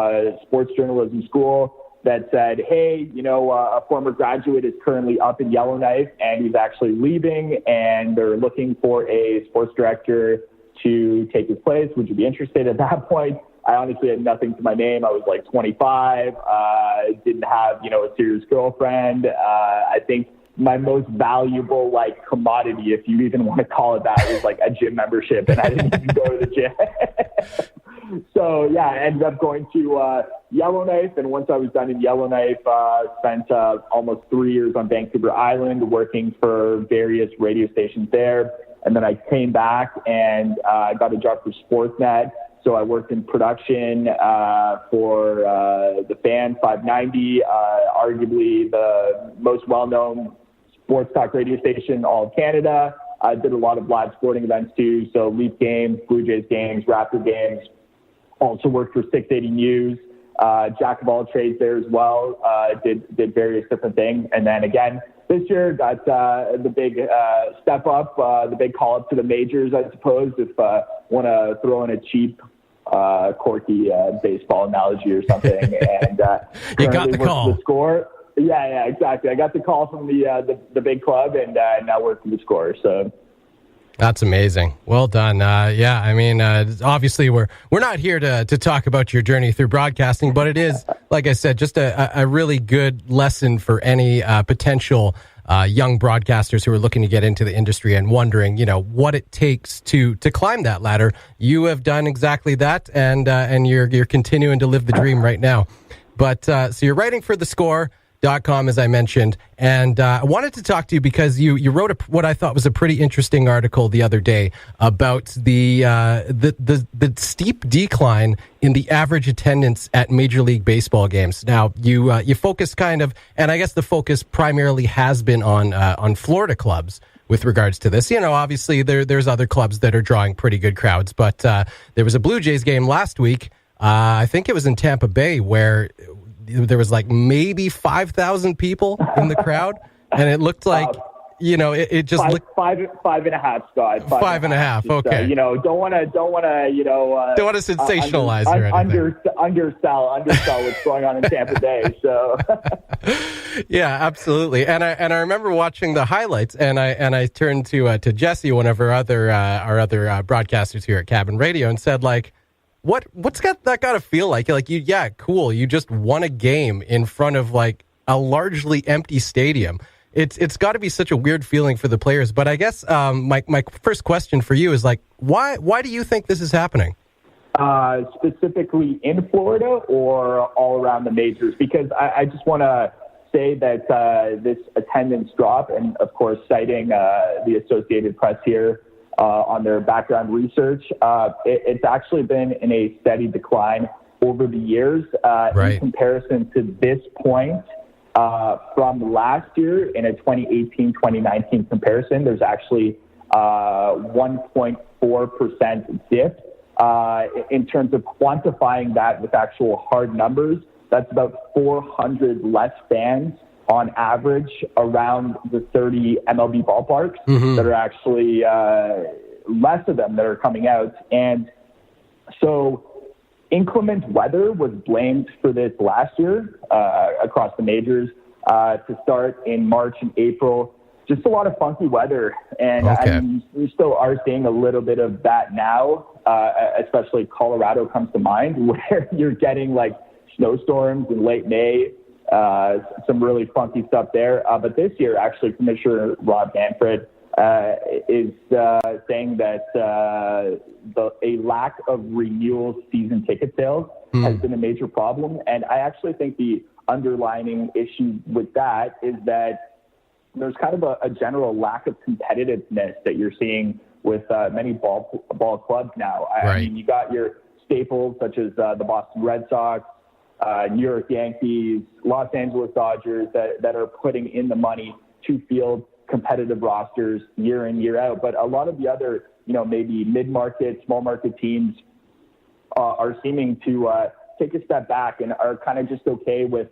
sports journalism school that said, hey, a former graduate is currently up in Yellowknife, and he's actually leaving, and they're looking for a sports director to take his place. Would you be interested? At that point, I honestly had nothing to my name. I was like 25, didn't have, a serious girlfriend. I think my most valuable, like, commodity, if you even want to call it that, was like a gym membership, and I didn't even go to the gym. So, yeah, I ended up going to Yellowknife, and once I was done in Yellowknife, spent almost 3 years on Vancouver Island working for various radio stations there. And then I came back and got a job for Sportsnet. So I worked in production for the Fan 590, arguably the most well-known sports talk radio station in all of Canada. I did a lot of live sporting events too, so Leaf games, Blue Jays games, Raptor games. Also worked for 680 News, jack of all trades there as well. Did various different things, and then again this year got the big step up, the big call up to the majors, I suppose, if want to throw in a cheap, quirky baseball analogy or something. And you got the call. The Score. Yeah, exactly. I got the call from the big club, and now work for the Score. So. That's amazing. Well done. Yeah, I mean, obviously we're not here to talk about your journey through broadcasting, but it is, like I said, just a really good lesson for any potential young broadcasters who are looking to get into the industry and wondering, what it takes to climb that ladder. You have done exactly that, and you're continuing to live the dream right now. But so you're writing for the Score.com, as I mentioned, and I wanted to talk to you because you wrote what I thought was a pretty interesting article the other day about the steep decline in the average attendance at Major League Baseball games. Now, you focus kind of, and I guess the focus primarily has been on Florida clubs with regards to this. Obviously there's other clubs that are drawing pretty good crowds, but there was a Blue Jays game last week. I think it was in Tampa Bay where there was like maybe 5,000 people in the crowd, and it looked like, it just looked 5.5, Scott. 5.5. Okay. Don't want to sensationalize or anything. Undersell what's going on in Tampa Bay. So. Yeah, absolutely. And I remember watching the highlights, and I turned to Jesse, one of our other broadcasters here at Cabin Radio, and said, like, What's that got to feel like? Cool. You just won a game in front of like a largely empty stadium. It's got to be such a weird feeling for the players. But I guess my first question for you is like, why do you think this is happening? Specifically in Florida or all around the majors? Because I just want to say that this attendance drop, and of course citing the Associated Press here, on their background research, it's actually been in a steady decline over the years. Right. In comparison to this point, from last year in a 2018-2019 comparison, there's actually 1.4% dip. In terms of quantifying that with actual hard numbers, that's about 400 less fans on average around the 30 MLB ballparks that are actually less of them that are coming out. And so inclement weather was blamed for this last year across the majors to start in March and April. Just a lot of funky weather. And we still are seeing a little bit of that now, especially Colorado comes to mind, where you're getting like snowstorms in late May, some really funky stuff there. But this year, actually, Commissioner Rob Manfred is saying that a lack of renewal season ticket sales has been a major problem. And I actually think the underlining issue with that is that there's kind of a general lack of competitiveness that you're seeing with many ball clubs now. I mean, you got your staples such as the Boston Red Sox, New York Yankees, Los Angeles Dodgers that are putting in the money to field competitive rosters year in, year out. But a lot of the other, maybe mid-market, small-market teams are seeming to take a step back and are kind of just okay with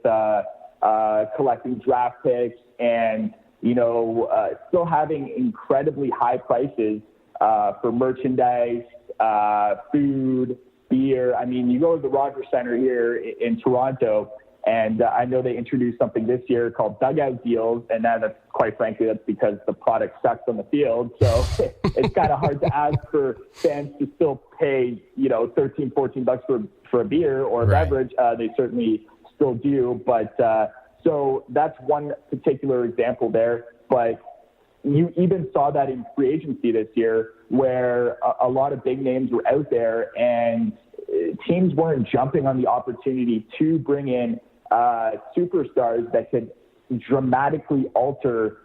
collecting draft picks and, still having incredibly high prices for merchandise, food, beer. I mean, you go to the Rogers Centre here in Toronto, and I know they introduced something this year called dugout deals, and that's quite frankly, that's because the product sucks on the field. So it's kind of hard to ask for fans to still pay, $13, $14 for a beer or a beverage. They certainly still do, but so that's one particular example there. But you even saw that in free agency this year, where a lot of big names were out there, and teams weren't jumping on the opportunity to bring in superstars that could dramatically alter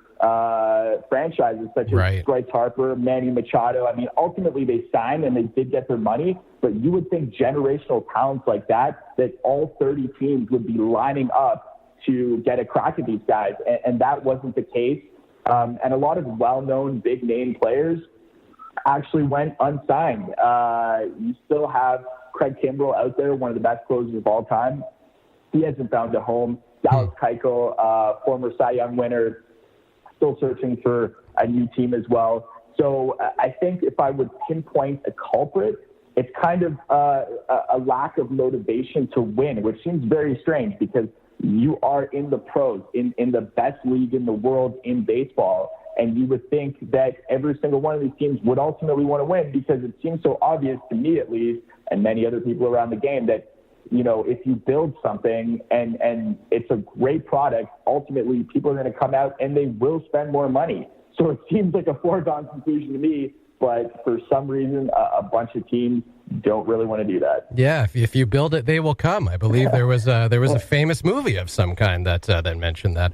franchises such as Bryce Harper, Manny Machado. I mean, ultimately they signed and they did get their money, but you would think generational talents like that all 30 teams would be lining up to get a crack at these guys. And that wasn't the case. And a lot of well-known big-name players actually went unsigned. You still have Craig Kimbrell out there, one of the best closers of all time. He hasn't found a home. Dallas Keuchel, former Cy Young winner, still searching for a new team as well. So I think if I would pinpoint a culprit, it's kind of a lack of motivation to win, which seems very strange because you are in the pros, in the best league in the world in baseball. And you would think that every single one of these teams would ultimately want to win, because it seems so obvious to me, at least, and many other people around the game, that, if you build something and it's a great product, ultimately people are going to come out and they will spend more money. So it seems like a foregone conclusion to me, but for some reason, a bunch of teams don't really want to do that. Yeah, if you build it, they will come. I believe there was a famous movie of some kind that mentioned that.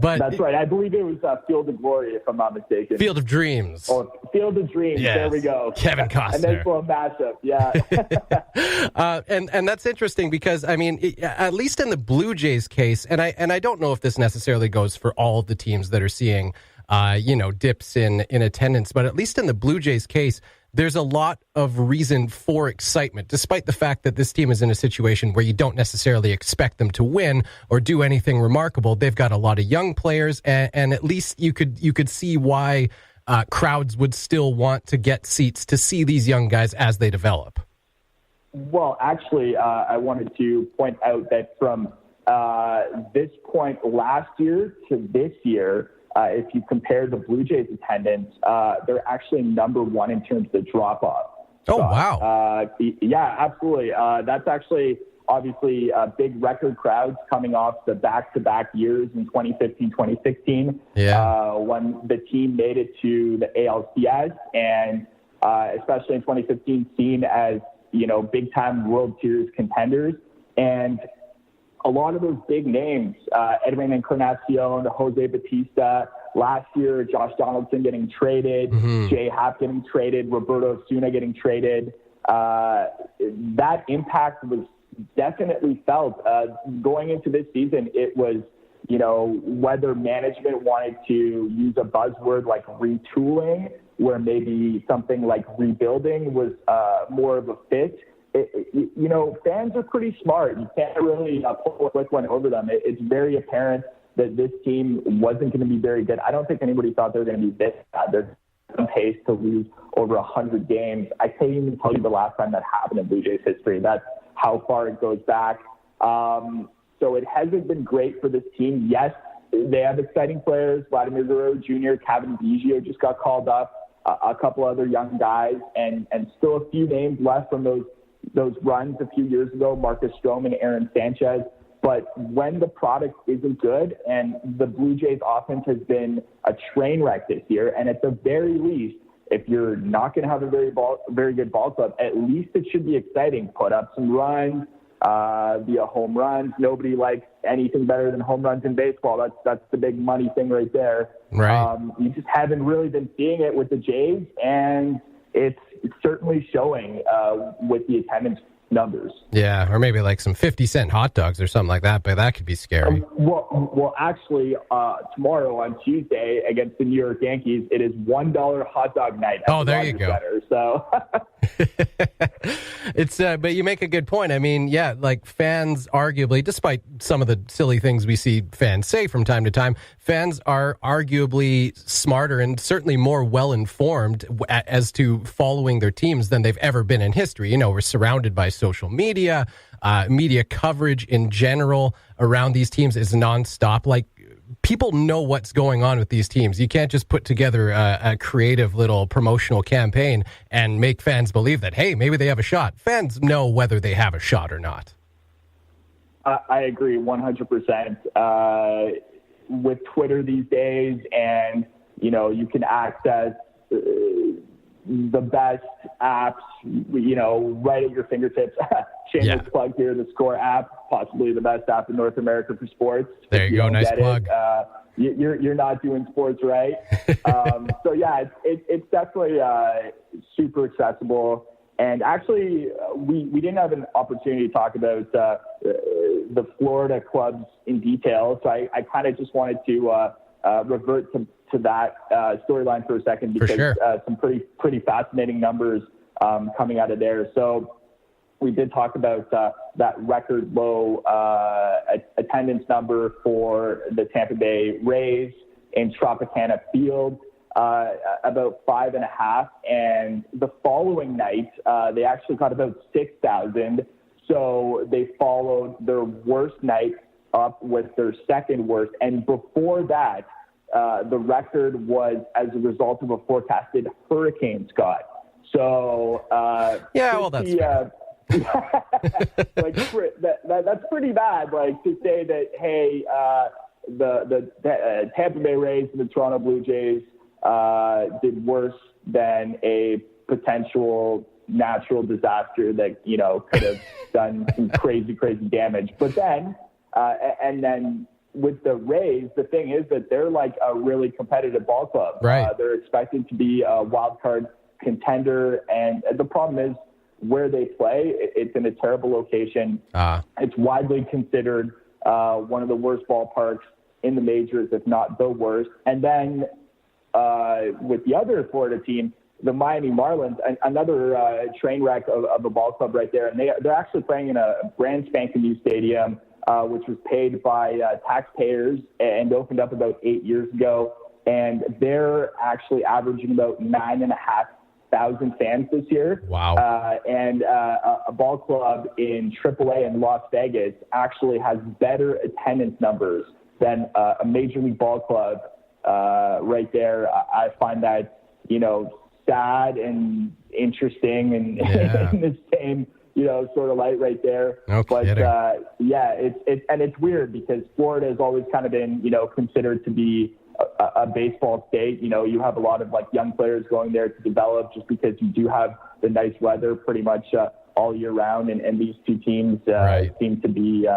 But that's right. I believe it was Field of Glory, if I'm not mistaken. Field of Dreams. Oh, Field of Dreams. Yes. There we go. Kevin Costner. And then for a mashup, yeah. And that's interesting because, I mean, at least in the Blue Jays case, and I don't know if this necessarily goes for all of the teams that are seeing dips in attendance, but at least in the Blue Jays case, there's a lot of reason for excitement, despite the fact that this team is in a situation where you don't necessarily expect them to win or do anything remarkable. They've got a lot of young players, and at least you could see why crowds would still want to get seats to see these young guys as they develop. Well, actually, I wanted to point out that from this point last year to this year, if you compare the Blue Jays attendance, they're actually number one in terms of drop-off. Oh, wow. Yeah, absolutely. That's actually obviously big record crowds coming off the back-to-back years in 2015, 2016, when the team made it to the ALCS, and especially in 2015, seen as, big-time World Series contenders. And a lot of those big names, Edwin Encarnacion, Jose Bautista, last year, Josh Donaldson getting traded, Jay Happ getting traded, Roberto Osuna getting traded. That impact was definitely felt. Going into this season, it was, whether management wanted to use a buzzword like retooling, where maybe something like rebuilding was more of a fit. Fans are pretty smart. You can't really pull a quick one over them. It's very apparent that this team wasn't going to be very good. I don't think anybody thought they were going to be this bad. They're on pace to lose over 100 games. I can't even tell you the last time that happened in Blue Jays history. That's how far it goes back. So it hasn't been great for this team. Yes, they have exciting players. Vladimir Guerrero Jr., Kevin Biggio just got called up, a couple other young guys, and still a few names left from those runs a few years ago, Marcus Stroman, Aaron Sanchez. But when the product isn't good, and the Blue Jays offense has been a train wreck this year, and at the very least, if you're not going to have a very good ball club, at least it should be exciting. Put up some runs via home runs. Nobody likes anything better than home runs in baseball. That's the big money thing right there. Right. You just haven't really been seeing it with the Jays, and it's certainly showing with the attendance numbers. Yeah, or maybe like some 50-cent hot dogs or something like that, but that could be scary. Well, actually, tomorrow on Tuesday against the New York Yankees, it is $1 hot dog night. Oh, there you go. Center, so It's but you make a good point. I mean, yeah, like fans arguably, despite some of the silly things we see fans say from time to time, fans are arguably smarter and certainly more well-informed as to following their teams than they've ever been in history. You know, we're surrounded by social media, media coverage in general around these teams is nonstop. Like, people know what's going on with these teams. You can't just put together a creative little promotional campaign and make fans believe that, hey, maybe they have a shot. Fans know whether they have a shot or not. I agree 100%. With Twitter these days, and, you know, you can access the best apps, you know, right at your fingertips. Shameless plug here, the Score app, possibly the best app in North America for sports. There you go, nice plug. You're not doing sports right. So yeah, it's definitely super accessible. And actually, we didn't have an opportunity to talk about the Florida clubs in detail, so I kind of just wanted to revert to that storyline for a second, because some pretty fascinating numbers coming out of there. So we did talk about that record low attendance number for the Tampa Bay Rays in Tropicana Field, about 5.5. And the following night, they actually got about 6,000. So they followed their worst night up with their second worst. And before that, the record was as a result of a forecasted hurricane, Scott. So that's fair. like that's pretty bad. Like, to say that, hey, the Tampa Bay Rays and the Toronto Blue Jays did worse than a potential natural disaster that, you know, could have done some crazy damage. But then, and then with the Rays, the thing is that they're like a really competitive ball club. Right. They're expected to be a wild card contender, and the problem is where they play. It's in a terrible location. It's widely considered one of the worst ballparks in the majors, if not the worst. And then with the other Florida team, the Miami Marlins, another train wreck of a ball club right there. And they're actually playing in a brand spanking new stadium, which was paid by taxpayers and opened up about 8 years ago. And they're actually averaging about 9,500 fans this year. Wow. And a ball club in AAA in Las Vegas actually has better attendance numbers than a major league ball club right there. I find that, you know, sad and interesting and in the same, you know, sort of light right there. But it's weird because Florida has always kind of been, you know, considered to be a baseball state. You know, you have a lot of like young players going there to develop just because you do have the nice weather pretty much all year round. And these two teams seem to be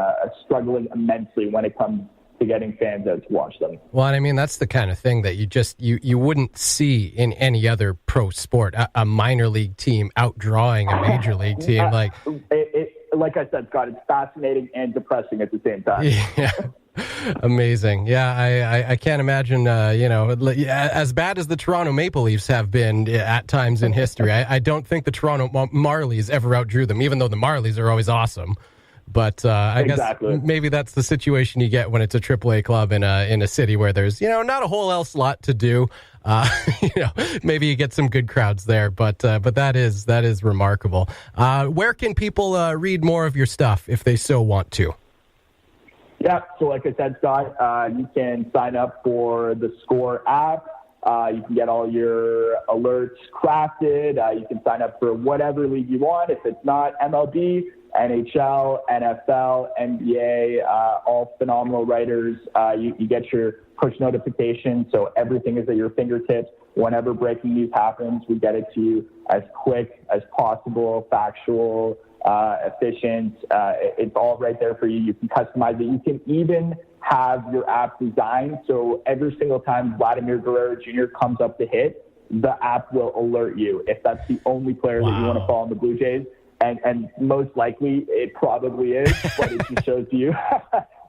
struggling immensely when it comes to getting fans out to watch them. Well, and I mean, that's the kind of thing that you wouldn't see in any other pro sport, a minor league team outdrawing a major league team. Like I said, Scott, it's fascinating and depressing at the same time. Yeah. Amazing. Yeah, I can't imagine, you know, as bad as the Toronto Maple Leafs have been at times in history. I don't think the Toronto Marlies ever outdrew them, even though the Marlies are always awesome. But I guess maybe that's the situation you get when it's a AAA club in a city where there's, you know, not a whole else lot to do. You know, maybe you get some good crowds there, but that is remarkable. Where can people read more of your stuff if they so want to? Yeah, so like I said, Scott, you can sign up for the Score app. You can get all your alerts crafted. You can sign up for whatever league you want. If it's not MLB, NHL, NFL, NBA, all phenomenal writers. You get your push notifications, so everything is at your fingertips. Whenever breaking news happens, we get it to you as quick as possible, factual, efficient. It's all right there for you. You can customize it. You can even have your app designed so every single time Vladimir Guerrero Jr. comes up to hit, the app will alert you if that's the only player that you want to follow in the Blue Jays. And most likely it probably is, but it just shows you,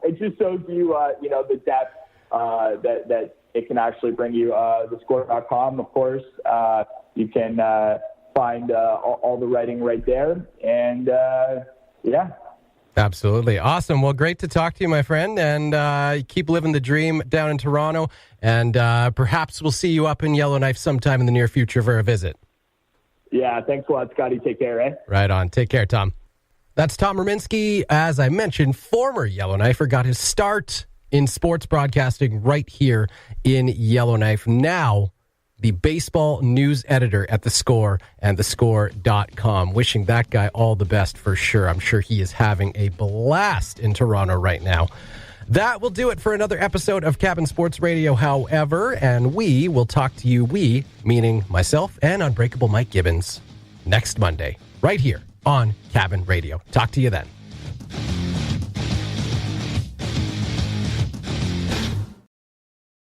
the depth that it can actually bring you. TheScore.com, of course. You can find all the writing right there. And, Absolutely. Awesome. Well, great to talk to you, my friend, and keep living the dream down in Toronto. And perhaps we'll see you up in Yellowknife sometime in the near future for a visit. Yeah, thanks a lot, Scotty. Take care, eh? Right on. Take care, Tom. That's Tom Ruminski. As I mentioned, former Yellowknifer, got his start in sports broadcasting right here in Yellowknife. Now, the baseball news editor at The Score and thescore.com. Wishing that guy all the best for sure. I'm sure he is having a blast in Toronto right now. That will do it for another episode of Cabin Sports Radio, however, and we will talk to you, we, meaning myself and Unbreakable Mike Gibbons, next Monday, right here on Cabin Radio. Talk to you then.